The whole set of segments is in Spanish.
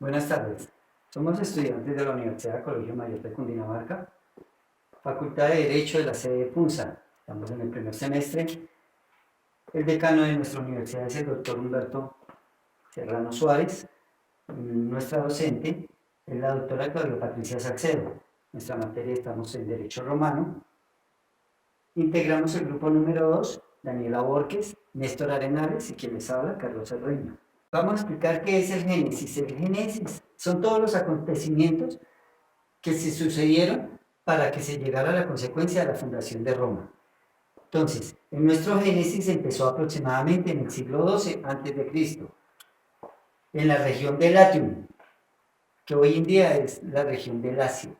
Buenas tardes. Somos estudiantes de la Universidad Colegio Mayor de Cundinamarca, Facultad de Derecho de la sede de Punza. Estamos en el primer semestre. El decano de nuestra universidad es el doctor Humberto Serrano Suárez. Nuestra docente es la doctora Claudia Patricia Salcedo. Nuestra materia estamos en Derecho Romano. Integramos el grupo número 2, Daniela Borges, Néstor Arenales y quien les habla, Carlos Arreño. Vamos a explicar qué es el Génesis. El Génesis son todos los acontecimientos que se sucedieron para que se llegara a la consecuencia de la fundación de Roma. Entonces, en nuestro Génesis empezó aproximadamente en el siglo XII a.C., en la región de Latium, que hoy en día es la región de Lacio,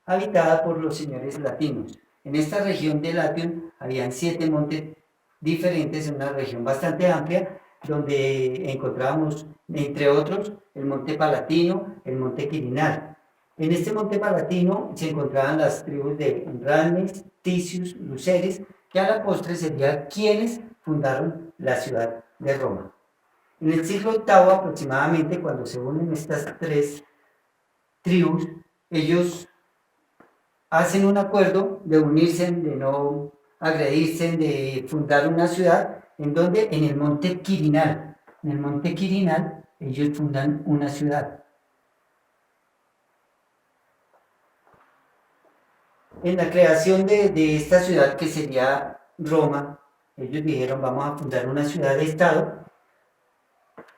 habitada por los señores latinos. En esta región de Latium habían 7 montes diferentes, en una región bastante amplia, donde encontrábamos, entre otros, el monte Palatino, el monte Quirinal. En este monte Palatino se encontraban las tribus de Ramnes, Ticius, Luceres, que a la postre serían quienes fundaron la ciudad de Roma. En el siglo VIII aproximadamente, cuando se unen estas 3 tribus, ellos hacen un acuerdo de unirse, de no agredirse, de fundar una ciudad, en donde en el monte Quirinal, ellos fundan una ciudad. En la creación de esta ciudad que sería Roma, ellos dijeron vamos a fundar una ciudad de estado.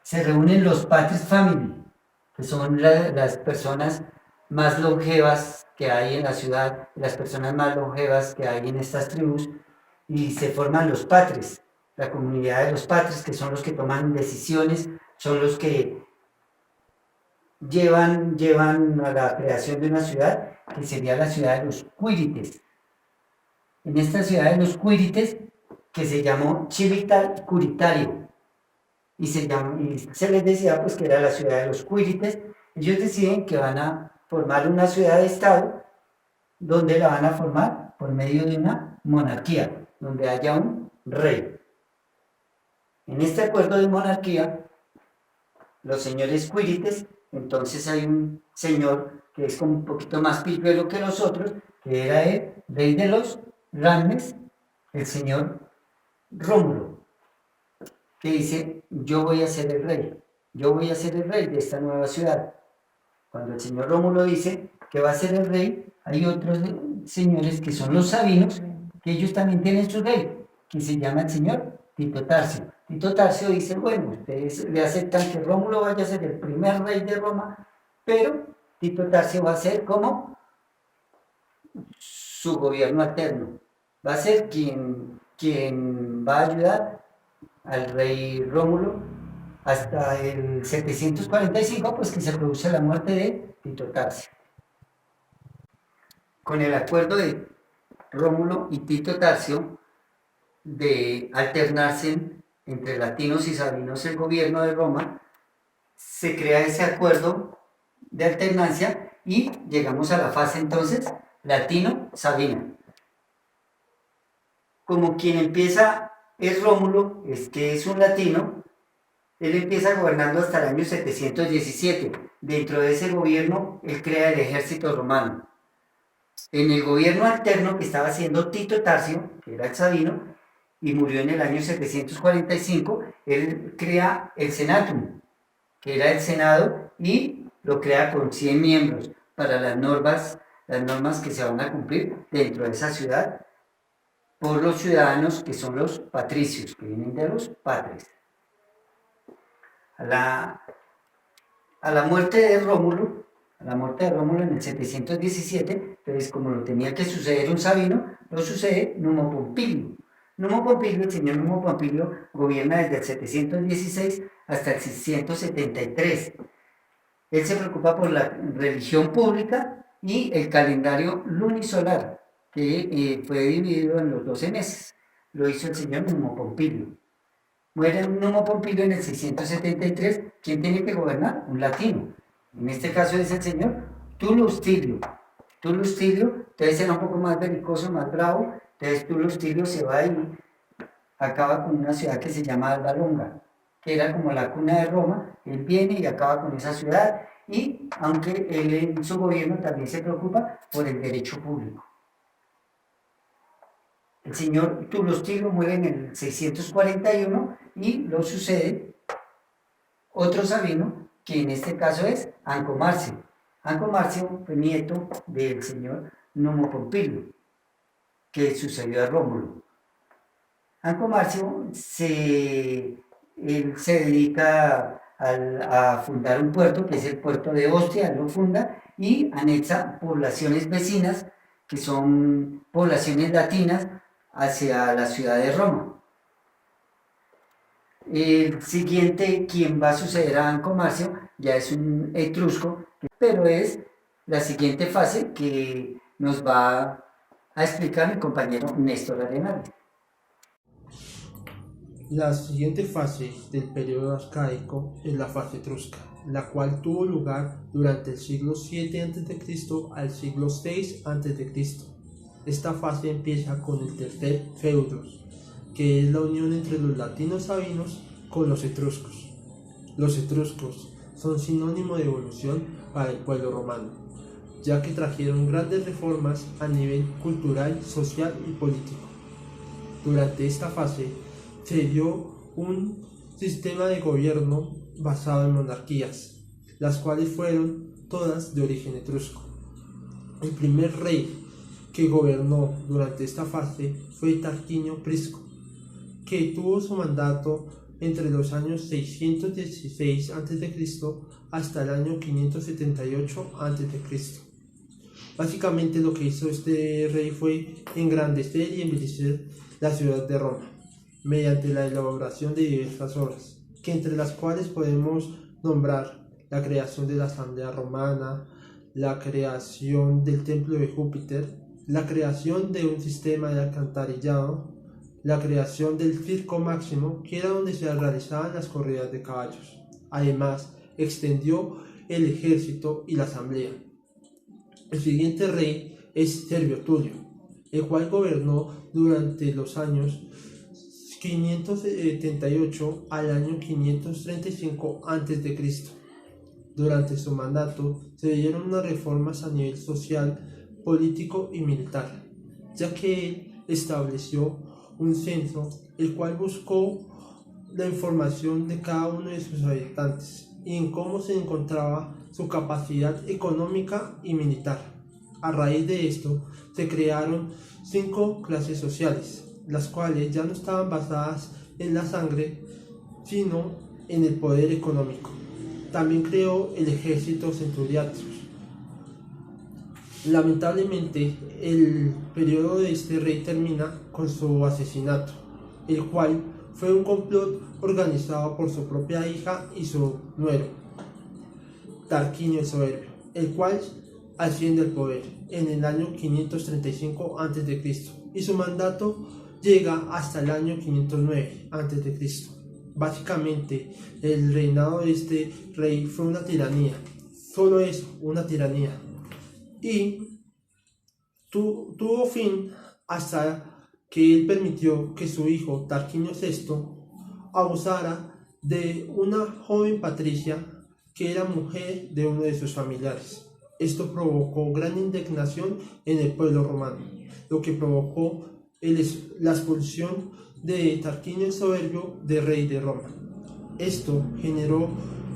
Se reúnen los Patris Family, que son las personas más longevas que hay en la ciudad, las personas más longevas que hay en estas tribus, y se forman los Patres, la comunidad de los Patres, que son los que toman decisiones, son los que llevan a la creación de una ciudad, que sería la ciudad de los Quirites. En esta ciudad de los Quirites, que se llamó Civital Curitario, y se les decía pues que era la ciudad de los Quirites, ellos deciden que van a formar una ciudad de estado, donde la van a formar por medio de una monarquía, donde haya un rey. En este acuerdo de monarquía, los señores Quirites, entonces hay un señor que es como un poquito más pilluelo que los otros, que era el rey de los Ramnes, el señor Rómulo, que dice, yo voy a ser el rey, yo voy a ser el rey de esta nueva ciudad. Cuando el señor Rómulo dice que va a ser el rey, hay otros señores que son los sabinos, que ellos también tienen su rey, que se llama el señor Tito Tarcio. Tito Tarcio dice, bueno, ustedes le aceptan que Rómulo vaya a ser el primer rey de Roma, pero Tito Tarcio va a ser como su gobierno alterno, va a ser quien va a ayudar al rey Rómulo hasta el 745, pues que se produce la muerte de Tito Tarcio. Con el acuerdo de Rómulo y Tito Tarcio de alternarse entre latinos y sabinos el gobierno de Roma, se crea ese acuerdo de alternancia y llegamos a la fase entonces latino-sabina. Como quien empieza es Rómulo, que es un latino, él empieza gobernando hasta el año 717. Dentro de ese gobierno, él crea el ejército romano. En el gobierno alterno que estaba haciendo Tito Tarcio, que era el sabino, y murió en el año 745, él crea el Senatum, que era el Senado, y lo crea con 100 miembros para las normas que se van a cumplir dentro de esa ciudad por los ciudadanos que son los patricios, que vienen de los patres. A la muerte de Rómulo en el 717, entonces como lo tenía que suceder un sabino, lo sucede Numo Pompilio. El señor Numo Pompilio gobierna desde el 716 hasta el 673. Él se preocupa por la religión pública y el calendario lunisolar, que fue dividido en los 12 meses. Lo hizo el señor Numo Pompilio. Muere Numo Pompilio en el 673. ¿Quién tiene que gobernar? Un latino. En este caso es el señor Tulio Stilio. Entonces era un poco más belicoso, más bravo. Entonces Tulio Stilio se va y acaba con una ciudad que se llama Alba Longa. que era como la cuna de Roma. Él viene y acaba con esa ciudad, y aunque él en su gobierno también se preocupa por el derecho público. El señor Tulostilo muere en el 641 y lo sucede otro sabino, que en este caso es Ancomarcio. Ancomarcio fue nieto del señor Nomo Pompilio, que sucedió a Rómulo. Ancomarcio él se dedica a fundar un puerto, que es el puerto de Ostia. Él lo funda y anexa poblaciones vecinas, que son poblaciones latinas, hacia la ciudad de Roma. El siguiente, quien va a suceder a Ancomarcio, ya es un etrusco, pero es la siguiente fase que nos va a explicar mi compañero Néstor Arenal. La siguiente fase del periodo arcaico es la fase etrusca, la cual tuvo lugar durante el siglo VII a.C. al siglo VI a.C. Esta fase empieza con el tercer feudos, que es la unión entre los latinos sabinos con los etruscos. Los etruscos son sinónimo de evolución para el pueblo romano, ya que trajeron grandes reformas a nivel cultural, social y político. Durante esta fase se dio un sistema de gobierno basado en monarquías, las cuales fueron todas de origen etrusco. El primer rey que gobernó durante esta fase fue Tarquinio Prisco, que tuvo su mandato entre los años 616 a.C. hasta el año 578 a.C. Básicamente lo que hizo este rey fue engrandecer y embellecer la ciudad de Roma, mediante la elaboración de diversas obras, que entre las cuales podemos nombrar la creación de la Asamblea Romana, la creación del Templo de Júpiter, la creación de un sistema de alcantarillado, la creación del Circo Máximo, que era donde se realizaban las corridas de caballos. Además, extendió el ejército y la asamblea. El siguiente rey es Servio Tulio, el cual gobernó durante los años 578 al año 535 a.C. Durante su mandato se dieron unas reformas a nivel social, político y militar, ya que él estableció un censo, el cual buscó la información de cada uno de sus habitantes y en cómo se encontraba su capacidad económica y militar. A raíz de esto se crearon 5 clases sociales, las cuales ya no estaban basadas en la sangre, sino en el poder económico. También creó el ejército centuriatus. Lamentablemente, el periodo de este rey termina con su asesinato, el cual fue un complot organizado por su propia hija y su nuero, Tarquinio el Soberbio, el cual asciende al poder en el año 535 a.C. y su mandato llega hasta el año 509 a.C. Básicamente, el reinado de este rey fue una tiranía, solo eso, una tiranía, y tuvo fin hasta que él permitió que su hijo Tarquinio VI abusara de una joven patricia que era mujer de uno de sus familiares. Esto provocó gran indignación en el pueblo romano, lo que provocó la expulsión de Tarquinio el Soberbio de rey de Roma. Esto generó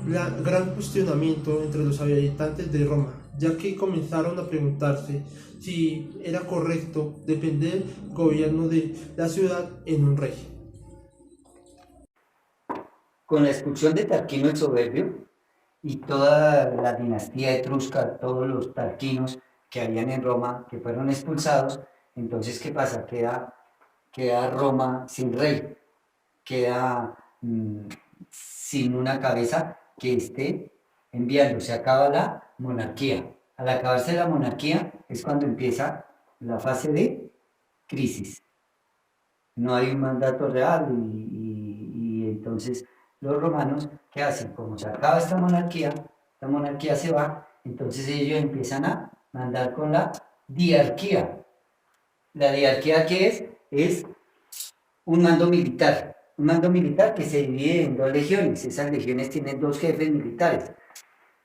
gran cuestionamiento entre los habitantes de Roma, ya que comenzaron a preguntarse si era correcto depender del gobierno de la ciudad en un rey. Con la expulsión de Tarquino el Soberbio y toda la dinastía etrusca, todos los tarquinos que habían en Roma, que fueron expulsados, entonces ¿qué pasa? Queda Roma sin rey, queda sin una cabeza que esté enviando, se acaba la monarquía. Al acabarse la monarquía es cuando empieza la fase de crisis. No hay un mandato real y entonces los romanos, ¿qué hacen? Como se acaba esta monarquía, la monarquía se va, entonces ellos empiezan a mandar con la diarquía. ¿La diarquía qué es? Es un mando militar. un mando militar que se divide en dos legiones. Esas legiones tienen dos jefes militares,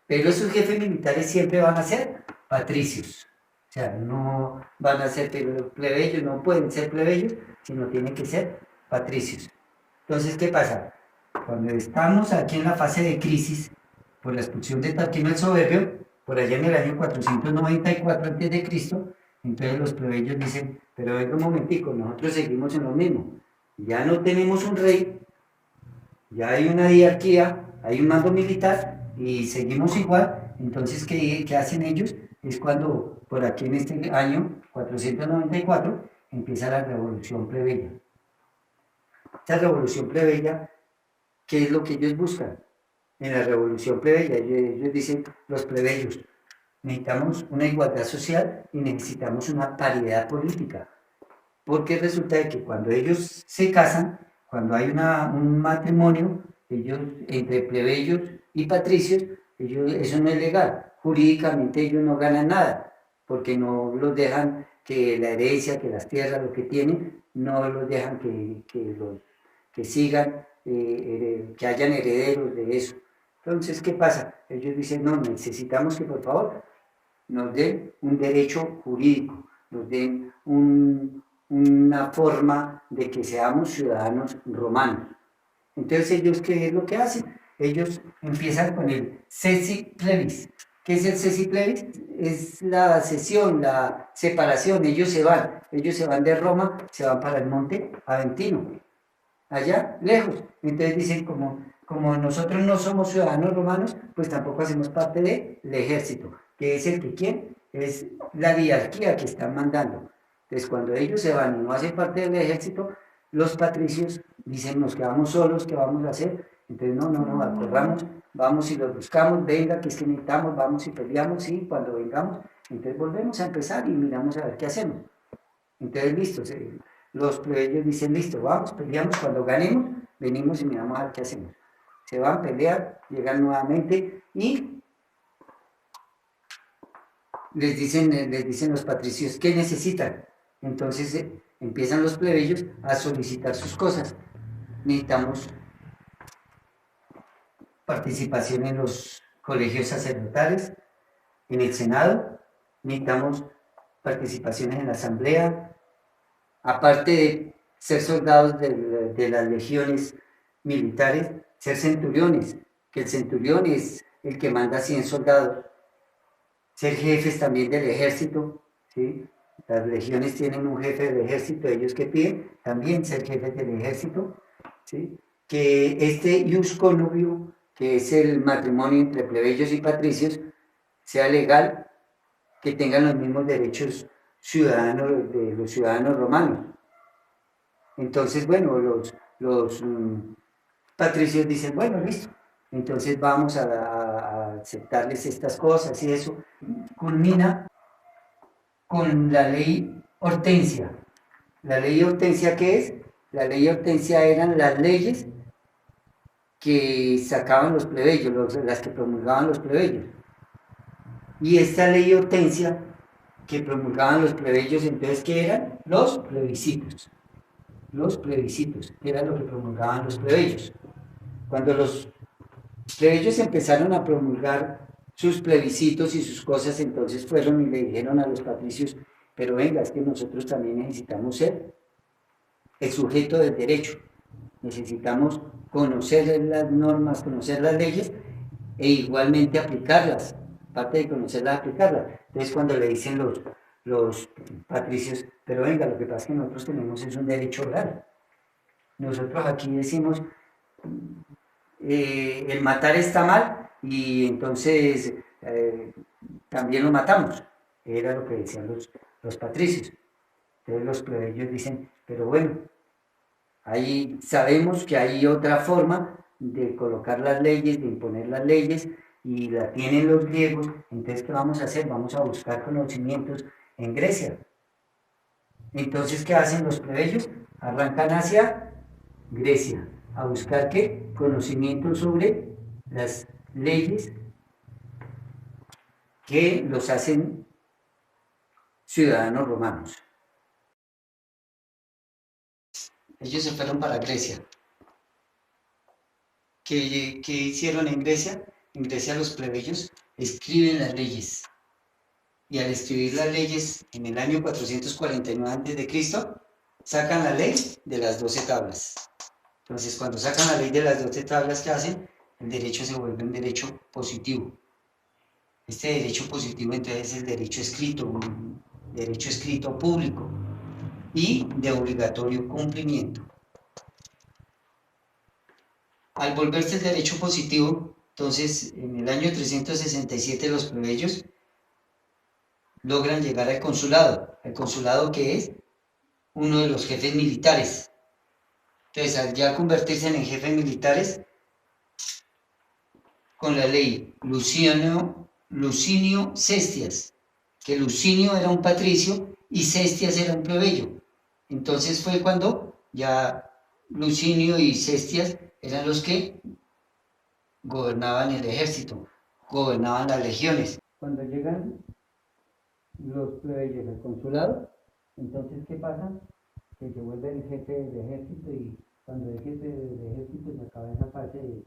pero esos jefes militares siempre van a ser patricios. O sea, no van a ser plebeyos, no pueden ser plebeyos, sino tienen que ser patricios. Entonces, ¿qué pasa? Cuando estamos aquí en la fase de crisis, por la expulsión de Tarquino el Soberbio, por allá en el año 494 a.C., entonces los plebeyos dicen, pero venga un momentico, nosotros seguimos en lo mismo. Ya no tenemos un rey, ya hay una diarquía, hay un mando militar y seguimos igual. Entonces, ¿qué hacen ellos? Es cuando por aquí en este año 494 empieza la revolución plebeya. Esta revolución plebeya, ¿qué es lo que ellos buscan? En la revolución plebeya, ellos dicen, los plebeyos, necesitamos una igualdad social y necesitamos una paridad política. Porque resulta de que cuando ellos se casan, cuando hay un matrimonio, ellos, entre plebeyos y patricios, eso no es legal. Jurídicamente ellos no ganan nada, porque no los dejan que la herencia, que las tierras, lo que tienen, no los dejan que sigan, que hayan herederos de eso. Entonces, ¿qué pasa? Ellos dicen, no, necesitamos que por favor nos den un derecho jurídico, nos den una forma de que seamos ciudadanos romanos. Entonces, ¿ellos qué es lo que hacen? Ellos empiezan con el cesi plebis. ¿Qué es el cesi plebis? Es la cesión, la separación. Ellos se van de Roma, se van para el monte Aventino, allá lejos. Entonces dicen, como nosotros no somos ciudadanos romanos, pues tampoco hacemos parte del ejército, que es el que quién, es la diarquía que están mandando. Entonces cuando ellos se van y no hacen parte del ejército, los patricios dicen, nos quedamos solos, ¿qué vamos a hacer? Entonces no, acordamos, vamos y los buscamos, venga, que es que necesitamos, vamos y peleamos, y cuando vengamos, entonces volvemos a empezar y miramos a ver qué hacemos. Entonces, listo, los plebeyos dicen, listo, vamos, peleamos, cuando ganemos, venimos y miramos a ver qué hacemos. Se van a pelear, llegan nuevamente y les dicen los patricios, ¿qué necesitan? Entonces empiezan los plebeyos a solicitar sus cosas. Necesitamos participación en los colegios sacerdotales, en el Senado, necesitamos participaciones en la Asamblea, aparte de ser soldados de las legiones militares, ser centuriones, que el centurión es el que manda 100 soldados, ser jefes también del ejército, ¿sí? Las legiones tienen un jefe del ejército, ellos que piden también ser jefes del ejército, ¿sí? Que este ius connubio, que es el matrimonio entre plebeyos y patricios, sea legal, que tengan los mismos derechos ciudadanos de los ciudadanos romanos. Entonces, bueno, los patricios dicen, bueno, listo, entonces vamos a aceptarles estas cosas y eso. Culmina con la ley Hortensia. ¿La ley Hortensia qué es? La ley Hortensia eran las leyes que sacaban los plebeyos, las que promulgaban los plebeyos. Y esta ley Hortensia que promulgaban los plebeyos, entonces, ¿qué eran? Los plebiscitos. Los plebiscitos, era lo que promulgaban los plebeyos. Cuando los plebeyos empezaron a promulgar sus plebiscitos y sus cosas, entonces fueron y le dijeron a los patricios, pero venga, es que nosotros también necesitamos ser el sujeto del derecho, necesitamos conocer las normas, conocer las leyes e igualmente aplicarlas, aparte de conocerlas, aplicarlas. Entonces cuando le dicen los patricios, pero venga, lo que pasa es que nosotros tenemos es un derecho oral. Nosotros aquí decimos, el matar está mal y entonces también lo matamos. Era lo que decían los patricios. Entonces los plebeyos dicen, pero bueno, ahí sabemos que hay otra forma de colocar las leyes, de imponer las leyes, y la tienen los griegos, entonces ¿qué vamos a hacer? Vamos a buscar conocimientos en Grecia. Entonces, ¿qué hacen los plebeyos? Arrancan hacia Grecia, a buscar ¿qué? Conocimientos sobre las leyes que los hacen ciudadanos romanos. Ellos se fueron para Grecia. ¿Qué hicieron en Grecia? En Grecia los plebeyos escriben las leyes. Y al escribir las leyes en el año 449 a.C., sacan la ley de las 12 tablas. Entonces, cuando sacan la ley de las 12 tablas, ¿qué hacen? El derecho se vuelve un derecho positivo. Este derecho positivo entonces es el derecho escrito, un derecho escrito público y de obligatorio cumplimiento. Al volverse el derecho positivo, entonces en el año 367 los plebeyos logran llegar al consulado que es uno de los jefes militares. Entonces, al ya convertirse en jefes militares, con la ley Lucinio Cestias, que Lucinio era un patricio y Cestias era un plebeyo. Entonces fue cuando ya Lucinio y Cestias eran los que gobernaban el ejército, gobernaban las legiones. Cuando llegan los plebeyos al consulado, entonces ¿qué pasa? Que se vuelve el jefe del ejército y cuando el jefe del ejército se acaba esa fase